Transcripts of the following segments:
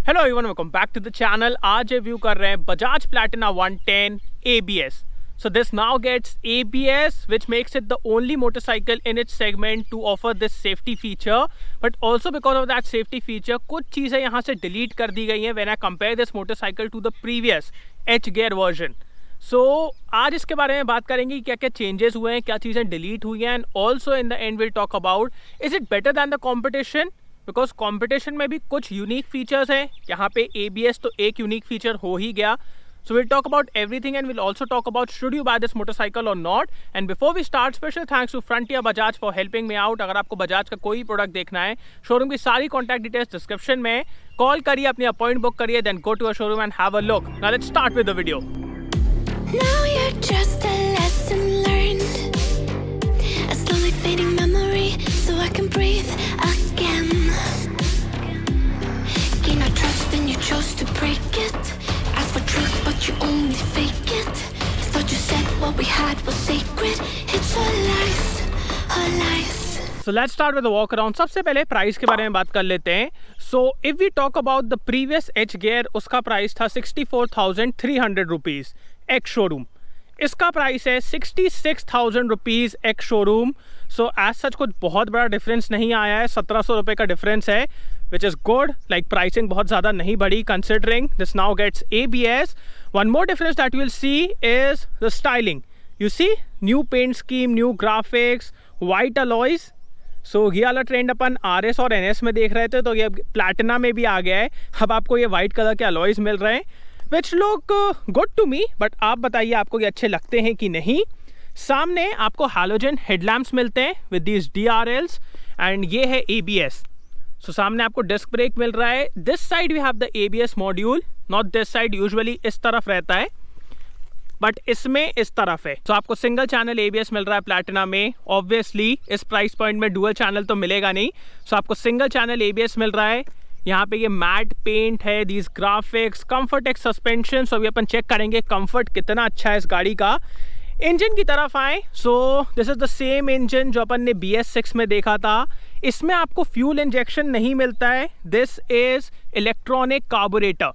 Hello everyone, welcome back to the channel. आज review कर रहे हैं Bajaj Platina 110 ABS. So this now gets ABS, which makes it the only motorcycle in its segment to offer this safety feature. But also because of that safety feature, कुछ चीज़ें यहाँ से delete कर दी गई हैं when I compare this motorcycle to the previous H gear version. So आज इसके बारे में बात करेंगे क्या क्या changes हुए हैं, क्या चीज़ें delete हुई हैं, and also in the end we'll talk about is it better than the competition? Because competition में भी कुछ यूनिक फीचर्स हैं, यहाँ पे ABS तो एक यूनिक फीचर हो ही गया. So will talk about everything and will also talk about should you buy this motorcycle और not. And before we start, special thanks to Frontier Bajaj for helping me out. अगर आपको बजाज का कोई प्रोडक्ट देखना है, शोरूम की सारी कॉन्टैक्ट डिटेल्स डिस्क्रिप्शन में. कॉल करिए, अपनी अपॉइंट बुक करिए, then go to a showroom and have a look. Now let's start with the video. Now you're just a lesson learned, a slowly fading memory, so I can breathe again. Gain our trust and you chose to break it. Ask for truth but you only fake it. Thought you said what we had was sacred. It's all lies, all lies. So let's start with the walk around. सबसे पहले price के बारे में बात कर लेते हैं. So if we talk about the previous H gear, उसका प्राइस था 64,300 रुपीज़ एक्स शोरूम. इसका प्राइस है 66,000 rupees ex showroom. So as such कुछ बहुत बड़ा डिफरेंस नहीं आया है, 1,700 रुपये का डिफरेंस है, which is good. Like pricing बहुत ज़्यादा नहीं बढ़ी considering this now gets ABS. One more difference that you will see is the styling. You see new paint scheme, new graphics, white alloys. So ये वाला trend अपन RS और NS में देख रहे थे, तो ये प्लैटिना में भी आ गया है. अब आपको ये वाइट कलर के अलॉयज मिल रहे हैं, which look good to me. But आप बताइए आपको ये अच्छे लगते हैं कि नहीं. सामने आपको हैलोजन हेडलैम्प्स मिलते हैं विद दीज DRLs एंड ये है ABS. सो सामने आपको डिस्क ब्रेक मिल रहा है. This side we have the ABS module, not this side. Usually इस तरफ रहता है बट इसमें इस तरफ है. तो आपको सिंगल चैनल ABS मिल रहा है प्लैटिना में. ऑब्वियसली इस प्राइस पॉइंट में डुअल चैनल तो मिलेगा नहीं, सो आपको सिंगल चैनल ABS मिल रहा है. यहाँ पे ये मैट पेंट है, these graphics, comfort X suspension. So अभी अपन चेक करेंगे कंफर्ट कितना अच्छा है इस गाड़ी का. इंजन की तरफ आए, so this is the same engine जो अपन ने BS6 में देखा था. इसमें आपको फ्यूल इंजेक्शन नहीं मिलता है. This is electronic carburettor.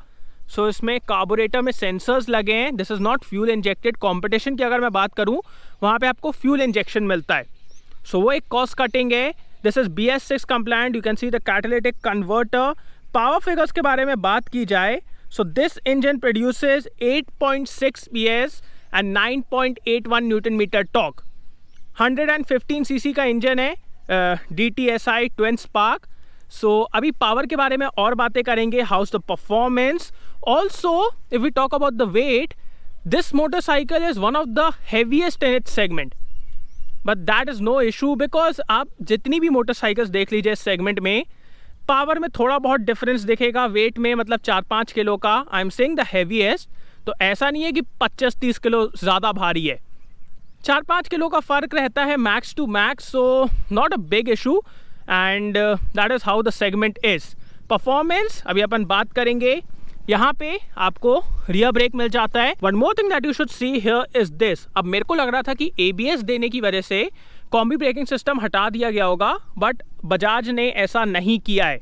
So इसमें कार्बोरेटर में सेंसर्स लगे हैं. This is not fuel injected. Competition की अगर मैं बात करूँ, वहाँ पे आपको फ्यूल इंजेक्शन मिलता है. सो वो एक कॉस्ट कटिंग है. This is BS6 compliant. You can see the catalytic converter. Power figures के बारे में बात की जाए, so this engine produces 8.6 PS and 9.81 newton metre torque. 115 cc का इंजन है, DTSI ट्विन स्पार्क. सो अभी पावर के बारे में और बातें करेंगे. How's the performance. Also if we talk about the weight, this motorcycle is one of the heaviest in its segment. But that is no issue, because आप जितनी भी मोटरसाइकिल्स देख लीजिए इस सेगमेंट में, पावर में थोड़ा बहुत डिफरेंस दिखेगा. वेट में मतलब 4-5 किलो का. I am saying the heaviest. तो ऐसा नहीं है कि 25-30 किलो ज़्यादा भारी है. 4-5 किलो का फ़र्क रहता है max to max. So not a big issue and that is how the segment is. Performance अभी अपन बात करेंगे. यहाँ पे आपको रियर ब्रेक मिल जाता है. One more thing that you should see here is this. अब मेरे को लग रहा था कि ABS देने की वजह से कॉम्बी ब्रेकिंग सिस्टम हटा दिया गया होगा, बट बजाज ने ऐसा नहीं किया है.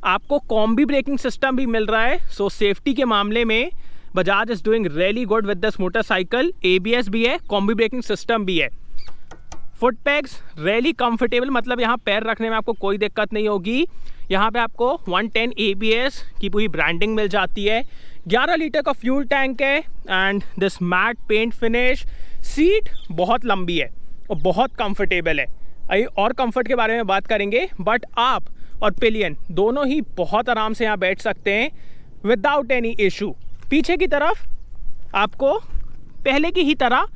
आपको कॉम्बी ब्रेकिंग सिस्टम भी मिल रहा है. सो सेफ्टी के मामले में Bajaj is doing really good with this motorcycle. ABS भी है, कॉम्बी ब्रेकिंग सिस्टम भी है. फुट पैग्स रियली कंफर्टेबल, मतलब यहाँ पैर रखने में आपको कोई दिक्कत नहीं होगी. यहाँ पे आपको 110 ABS की पूरी ब्रांडिंग मिल जाती है. 11 लीटर का फ्यूल टैंक है and this matte paint finish. Seat बहुत लंबी है और बहुत कंफर्टेबल है. अभी और कंफर्ट के बारे में बात करेंगे, बट आप और पिलियन दोनों ही बहुत आराम से यहाँ बैठ सकते हैं विदाउट एनी इशू. पीछे की तरफ आपको पहले की ही तरह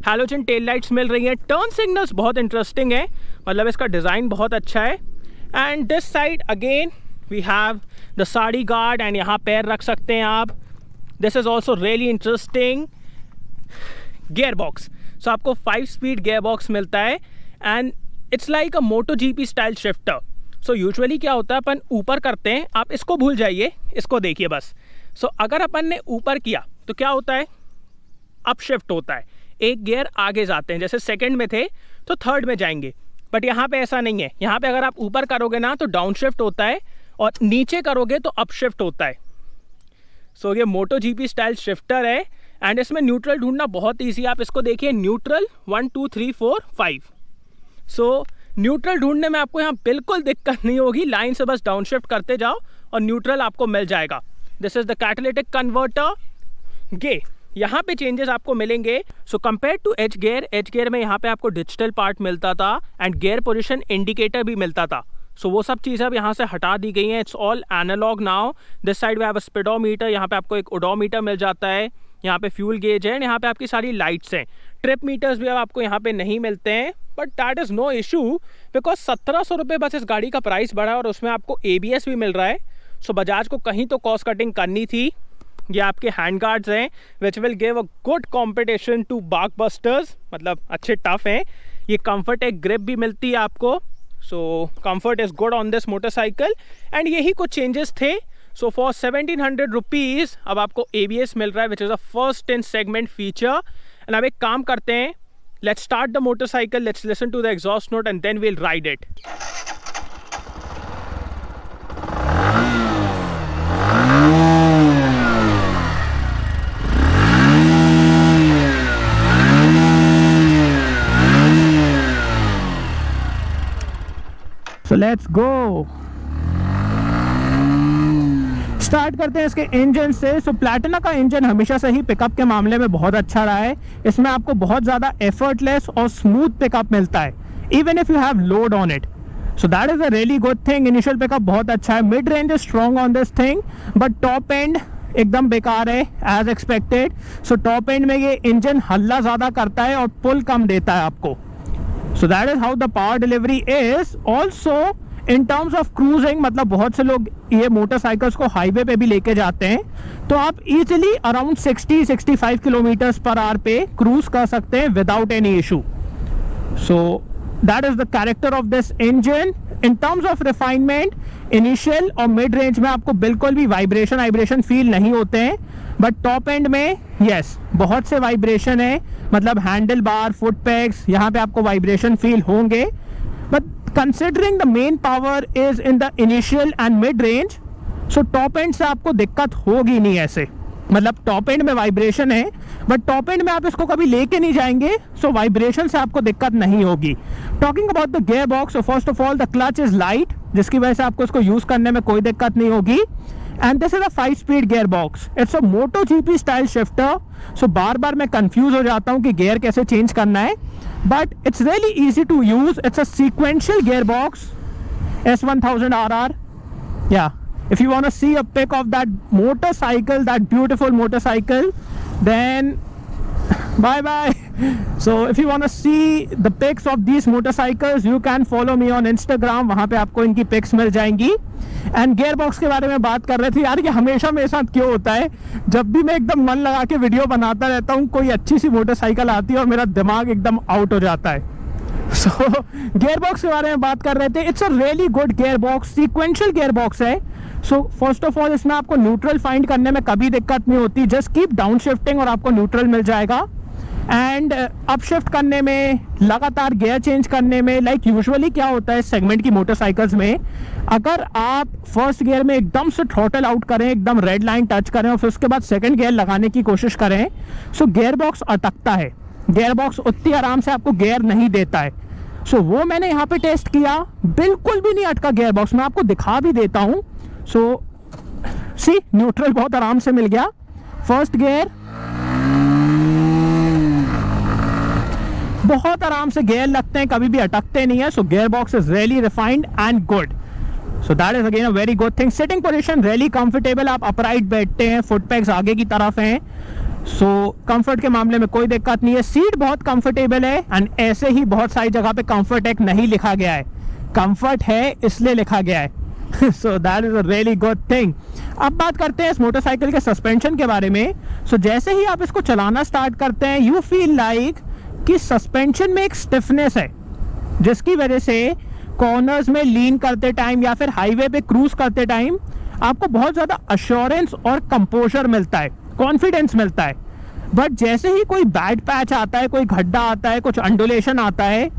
हैलोजन टेल लाइट्स मिल रही हैं. टर्न सिग्नल्स बहुत इंटरेस्टिंग है, मतलब इसका डिज़ाइन बहुत अच्छा है. And this side again we have the sari guard and यहाँ पैर रख सकते हैं आप. This is also really interesting. Gear box, so आपको 5 स्पीड गियर बॉक्स मिलता है and it's like a MotoGP style shifter. So usually क्या होता है, अपन ऊपर करते हैं, आप इसको भूल जाइए, इसको देखिए बस. सो अगर अपन ने ऊपर किया तो क्या होता है, अप शिफ्ट होता है. एक गियर आगे जाते हैं, जैसे सेकंड में थे तो थर्ड में जाएंगे. बट यहाँ पे ऐसा नहीं है. यहाँ पे अगर आप ऊपर करोगे ना तो डाउन शिफ्ट होता है और नीचे करोगे तो अप शिफ्ट होता है। सो ये मोटो जीपी स्टाइल शिफ्टर है एंड इसमें न्यूट्रल ढूंढना बहुत ईजी है। आप इसको देखिए, न्यूट्रल 1 2 3 4 5। सो न्यूट्रल ढूंढने में आपको यहाँ बिल्कुल दिक्कत नहीं होगी, लाइन से बस डाउन शिफ्ट करते जाओ और न्यूट्रल आपको मिल जाएगा। This is the catalytic converter. गे यहाँ पे चेंजेस आपको मिलेंगे। So compare to H gear में यहाँ पे आपको डिजिटल पार्ट मिलता था एंड गियर पोजीशन इंडिकेटर भी मिलता था। सो वो सब चीज़ें अब यहाँ से हटा दी गई हैं। It's all analogue now. This side we have a speedometer, यहाँ पे आपको एक ओडोमीटर मिल जाता है, यहाँ पे फ्यूल गेज है एंड यहाँ पे आपकी सारी लाइट्स हैं। ट्रिप मीटर्स भी अब आपको यहाँ पे नहीं मिलते हैं, but that is no issue because 1700 रुपये बस इस गाड़ी का प्राइस बढ़ा और उसमें आपको ABS भी मिल रहा है। सो बजाज को कहीं तो कॉस्ट कटिंग करनी थी। ये आपके हैंड गार्ड्स हैं which will give a good competition to बागबस्टर्स, मतलब अच्छे टफ हैं। ये कंफर्ट एक ग्रिप भी मिलती है आपको। So comfort is good on this motorcycle and यही कुछ चेंजेस थे। सो फॉर 1700 रुपीज़ अब आपको ABS मिल रहा है which is a first in segment feature. And अब एक काम करते हैं, let's start the motorcycle, let's listen to the exhaust note and then we'll ride it. So let's go. Start करते हैं इसके इंजन से। सो प्लैटिना का इंजन हमेशा से ही पिकअप के मामले में बहुत अच्छा रहा है। इसमें आपको बहुत ज़्यादा एफर्टलेस और स्मूथ पिकअप मिलता है even if you have load on it. So that is a really good thing. Initial pickup बहुत अच्छा है, mid range is strong on this thing, but top end एकदम बेकार है as expected. So top end में ये engine हल्ला ज़्यादा करता है और पुल कम देता है आपको। So that is how the power delivery is. Also in terms of cruising, मतलब बहुत से लोग ये मोटरसाइकिल्स को हाईवे पे भी लेके जाते हैं, तो आप easily around 60-65 kilometres per hour पे क्रूज कर सकते हैं without any issue. So that is the character of this engine. In terms of refinement, initial और मिड रेंज में आपको बिल्कुल भी वाइब्रेशन फील नहीं होते हैं, बट टॉप एंड में यस बहुत से वाइब्रेशन है, मतलब हैंडल बार, फुट पैग्स, यहाँ पे आपको वाइब्रेशन फील होंगे। But considering the main power is in the initial and mid range, so top and से आपको दिक्कत होगी नहीं ऐसे। मतलब टॉप एंड में वाइब्रेशन है बट टॉप एंड में आप इसको कभी लेके नहीं जाएंगे, सो वाइब्रेशन से आपको दिक्कत नहीं होगी। Talking about the gear box, so first of all the clutch is light, जिसकी वजह से आपको इसको यूज करने में कोई दिक्कत नहीं होगी। And this is a five speed gear box. It's a moto GP style shifter. So बार बार मैं कंफ्यूज हो जाता हूँ कि गियर कैसे चेंज करना है, but it's really easy to use. It's a sequential gear box S1000RR। या if you want to see a pic of that motorcycle, that beautiful motorcycle, then bye bye. So if you want to see the pics of these motorcycles, you can follow me on Instagram, वहाँ पे आपको इनकी pics मिल जाएंगी। And gear box के बारे में बात कर रहे थे यार, ये हमेशा मेरे साथ क्यों होता है, जब भी मैं एकदम मन लगा के वीडियो बनाता रहता हूँ, कोई अच्छी सी मोटरसाइकिल आती है और मेरा दिमाग एकदम आउट हो जाता है। सो गियर बॉक्स के बारे में बात कर रहे थे। It's a really good gear box, sequential gear box है। सो फर्स्ट ऑफ ऑल इसमें आपको न्यूट्रल फाइंड करने में कभी दिक्कत नहीं होती, जस्ट कीप डाउन शिफ्टिंग और आपको न्यूट्रल मिल जाएगा। एंड अप शिफ्ट करने में, लगातार गियर चेंज करने में, लाइक यूजुअली क्या होता है सेगमेंट की मोटरसाइकिल्स में, अगर आप फर्स्ट गियर में एकदम से थ्रॉटल आउट करें, एकदम रेड लाइन टच करें और फिर उसके बाद सेकंड गियर लगाने की कोशिश करें, सो गियर बॉक्स अटकता है। गियर बॉक्स उतनी आराम से आपको गियर नहीं देता है। सो वो मैंने यहाँ पे टेस्ट किया, बिल्कुल भी नहीं अटका गियर बॉक्स। मैं आपको दिखा भी देता हूँ। सो सी न्यूट्रल बहुत आराम से मिल गया। फर्स्ट गियर बहुत आराम से गियर लगते हैं, कभी भी अटकते नहीं है। सो gear box is really refined and good. So that is again a very good thing. Sitting position really comfortable, आप अपराइट बैठते हैं, फुट पैग्स आगे की तरफ हैं। सो कंफर्ट के मामले में कोई दिक्कत नहीं है। सीट बहुत कंफर्टेबल है एंड ऐसे ही बहुत सारी जगह पे कंफर्ट एक नहीं लिखा गया है, कंफर्ट है इसलिए लिखा गया है। सो that is a really good thing. अब बात करते हैं इस मोटरसाइकिल के सस्पेंशन के बारे में। सो जैसे ही आप इसको चलाना स्टार्ट करते हैं, यू फील लाइक कि सस्पेंशन में एक स्टिफनेस है, जिसकी वजह से कॉर्नर्स में लीन करते टाइम या फिर हाईवे पे क्रूज करते टाइम आपको बहुत ज़्यादा अश्योरेंस और कंपोजर मिलता है, कॉन्फिडेंस मिलता है। बट जैसे ही कोई बैड पैच आता है, कोई गड्ढा आता है, कुछ अंडुलेशन आता है,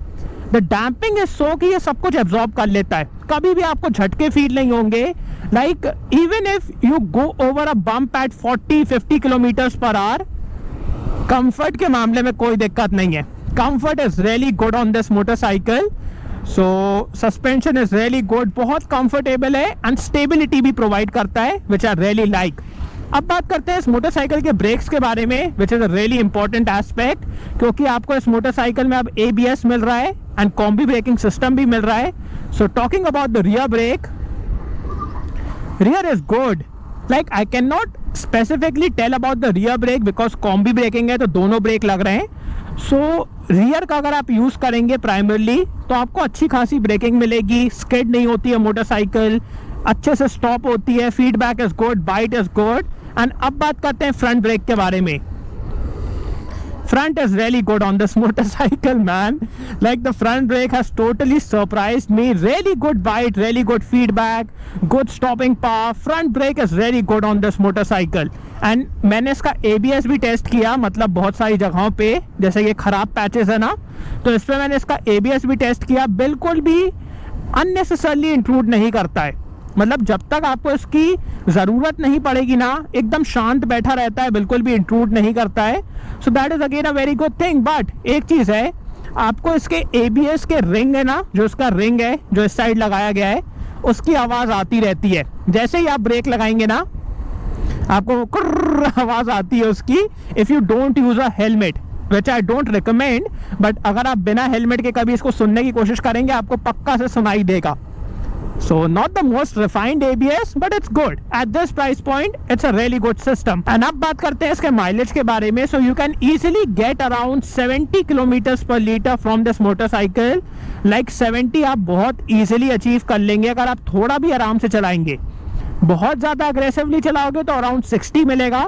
द डैम्पिंग इज सो कि ये सब कुछ एब्जॉर्ब कर लेता है। कभी भी आपको झटके फील नहीं होंगे। Like even if you go over a bump at 40-50 kilometers per hour, comfort के मामले में कोई दिक्कत नहीं है. Comfort is really good on this motorcycle. So suspension is really good, बहुत कंफर्टेबल है एंड स्टेबिलिटी भी प्रोवाइड करता है विच आर रियली लाइक. अब बात करते हैं इस मोटरसाइकिल के ब्रेक्स के बारे में, which is a really important aspect, क्योंकि आपको इस मोटरसाइकिल में अब ABS मिल रहा है एंड कॉम्बी ब्रेकिंग सिस्टम भी मिल रहा है. So talking about the rear brake, rear is good. Like I cannot specifically tell about the rear brake because combi braking है तो दोनों ब्रेक लग रहे हैं. So rear का अगर आप यूज़ करेंगे प्राइमरली तो आपको अच्छी खासी ब्रेकिंग मिलेगी, स्किड नहीं होती है मोटरसाइकिल, अच्छे से स्टॉप होती है, feedback is good, bite is good. And अब बात करते हैं फ्रंट ब्रेक के बारे में. Front is really good on this motorcycle, man. Like the front brake has totally surprised me. Really good bite, really good feedback, good stopping power. Front brake is really good on this motorcycle. And मैंने इसका ABS भी test किया, मतलब बहुत सारी जगहों पे, जैसे ये खराब पैचेस है ना, तो इस पर मैंने इसका ABS भी टेस्ट किया, बिल्कुल भी अननेसेसरली इंट्रूड नहीं करता है. मतलब जब तक आपको इसकी ज़रूरत नहीं पड़ेगी ना, एकदम शांत बैठा रहता है, बिल्कुल भी इंट्रूड नहीं करता है. सो that is again a very good thing. But एक चीज़ है, आपको इसके ABS के रिंग है ना, जो इसका रिंग है जो इस साइड लगाया गया है, उसकी आवाज़ आती रहती है. जैसे ही आप ब्रेक लगाएंगे ना, आपको कुर्र आवाज़ आती है उसकी, if you don't use a helmet, which I don't recommend. But अगर आप बिना हेलमेट के कभी इसको सुनने की कोशिश करेंगे, आपको पक्का से सुनाई देगा. So not the most refined ABS, but it's good. At this price point, it's a really good system. And अब बात करते हैं इसके माइलेज के बारे में. So you can easily get around 70 kilometers per liter from this motorcycle. Like 70 आप बहुत easily achieve कर लेंगे अगर आप थोड़ा भी आराम से चलाएंगे. बहुत ज़्यादा aggressively चलाओगे तो around 60 मिलेगा,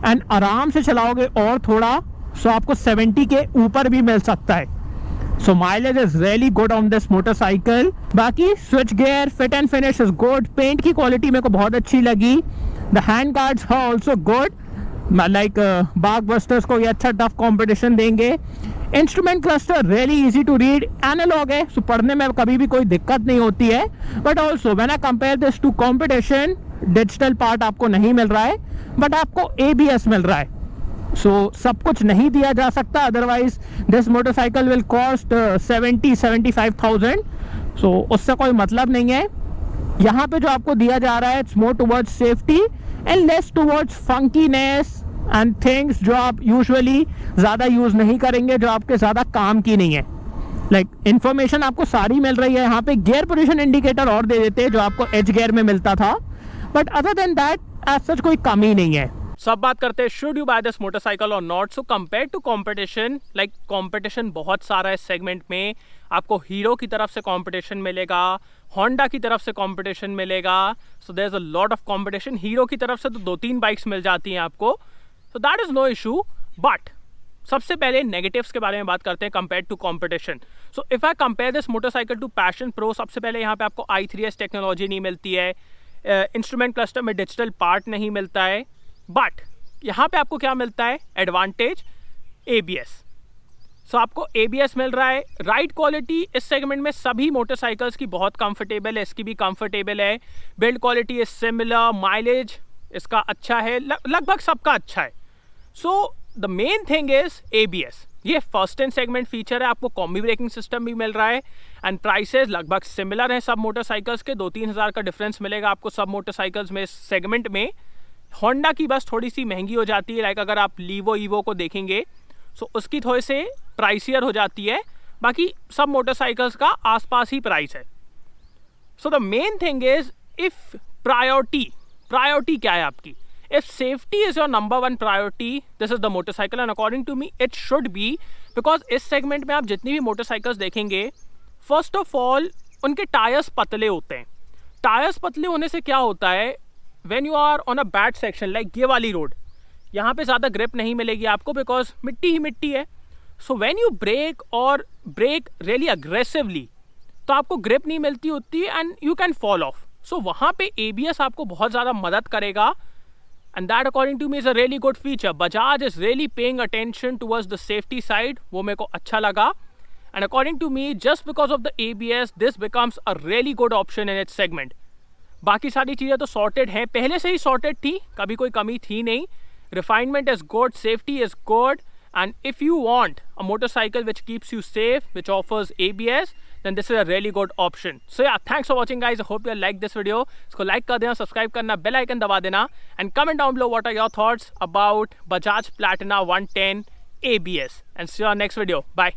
and आराम से चलाओगे और थोड़ा, so आपको 70 के ऊपर भी मिल सकता है. So mileage is really good on this motorcycle. बाकी switch gear, fit and finish is good. Paint की quality मेरे को बहुत अच्छी लगी. The hand guards are also good. Like Barkbusters को ये अच्छा tough competition देंगे. Instrument cluster really easy to read. Analog है, so पढ़ने में कभी भी कोई दिक्कत नहीं होती है. But also when I compare this to competition, digital part आपको नहीं मिल रहा है, but आपको ABS मिल रहा है. सो सब कुछ नहीं दिया जा सकता, otherwise this motorcycle will cost 70-75,000. सो उससे कोई मतलब नहीं है. यहाँ पे जो आपको दिया जा रहा है, it's more towards safety and less towards funkiness and things जो आप यूजुअली ज़्यादा यूज़ नहीं करेंगे, जो आपके ज़्यादा काम की नहीं है. लाइक इन्फॉर्मेशन आपको सारी मिल रही है. यहाँ पे गियर पोजीशन इंडिकेटर और दे देते हैं जो आपको एच गियर में मिलता था, but other than that as such कोई कमी नहीं है. सब बात करते हैं should you buy this motorcycle और not. So compare to competition, like competition बहुत सारा है इस सेगमेंट में. आपको हीरो की तरफ से कंपटीशन मिलेगा, होंडा की तरफ से कंपटीशन मिलेगा. So there is a lot of competition. Hero की तरफ से तो 2-3 बाइक्स मिल जाती हैं आपको, so that is no issue. But सबसे पहले नेगेटिव्स के बारे में बात करते हैं compare to competition. So if I compare this motorcycle to Passion Pro, सबसे पहले यहाँ पे आपको i3s टेक्नोलॉजी नहीं मिलती है, इंस्ट्रूमेंट क्लस्टर में डिजिटल पार्ट नहीं मिलता है. बट यहाँ पे आपको क्या मिलता है एडवांटेज, ABS. सो आपको ABS मिल रहा है. राइड क्वालिटी इस सेगमेंट में सभी मोटरसाइकिल्स की बहुत कंफर्टेबल है, इसकी भी कंफर्टेबल है. Build quality is similar, mileage इसका अच्छा है, लगभग सबका अच्छा है. So the main thing is ABS. ये फर्स्ट एंड सेगमेंट फीचर है. आपको कॉम्बी ब्रेकिंग सिस्टम भी मिल रहा है एंड प्राइसेस लगभग सिमिलर हैं सब मोटरसाइकिल्स के. 2-3 हज़ार का डिफरेंस मिलेगा आपको सब मोटरसाइकिल्स में इस सेगमेंट में. होंडा की बस थोड़ी सी महंगी हो जाती है. लाइक अगर आप लीवो को देखेंगे सो उसकी थोड़ी से प्राइसियर हो जाती है. बाकी सब मोटरसाइकिल्स का आसपास ही प्राइस है. So the main thing is if priority क्या है आपकी. If safety is your number 1 priority, this is the motorcycle and according to me it should be. Because इस सेगमेंट में आप जितनी भी मोटरसाइकिल्स देखेंगे, फर्स्ट ऑफ ऑल उनके टायर्स पतले होते हैं. टायर्स पतले होने से क्या होता है, when you are on a bad section like ये वाली रोड, यहाँ पे ज़्यादा ग्रिप नहीं मिलेगी आपको बिकॉज मिट्टी ही मिट्टी है. सो when you brake और ब्रेक really aggressively, तो आपको ग्रिप नहीं मिलती होती and you can fall off. So वहाँ पे ABS आपको बहुत ज़्यादा मदद करेगा and that according to me is a really good feature. Bajaj is really paying attention towards the safety side, वो मेरे को अच्छा लगा. And according to me just because of the ABS this becomes a really good option in its segment. बाकी सारी चीज़ें तो sorted हैं, पहले से ही सॉर्टेड थी, कभी कोई कमी थी नहीं. Refinement is good, safety is good, and if you want a motorcycle which keeps you safe, which offers ABS, then this is a really good option. So yeah, thanks for watching guys. I hope you like this video. इसको like कर देना, subscribe करना, bell icon दबा देना, and comment down below what are your thoughts about Bajaj Platina 110 ABS. And see you on next video. Bye.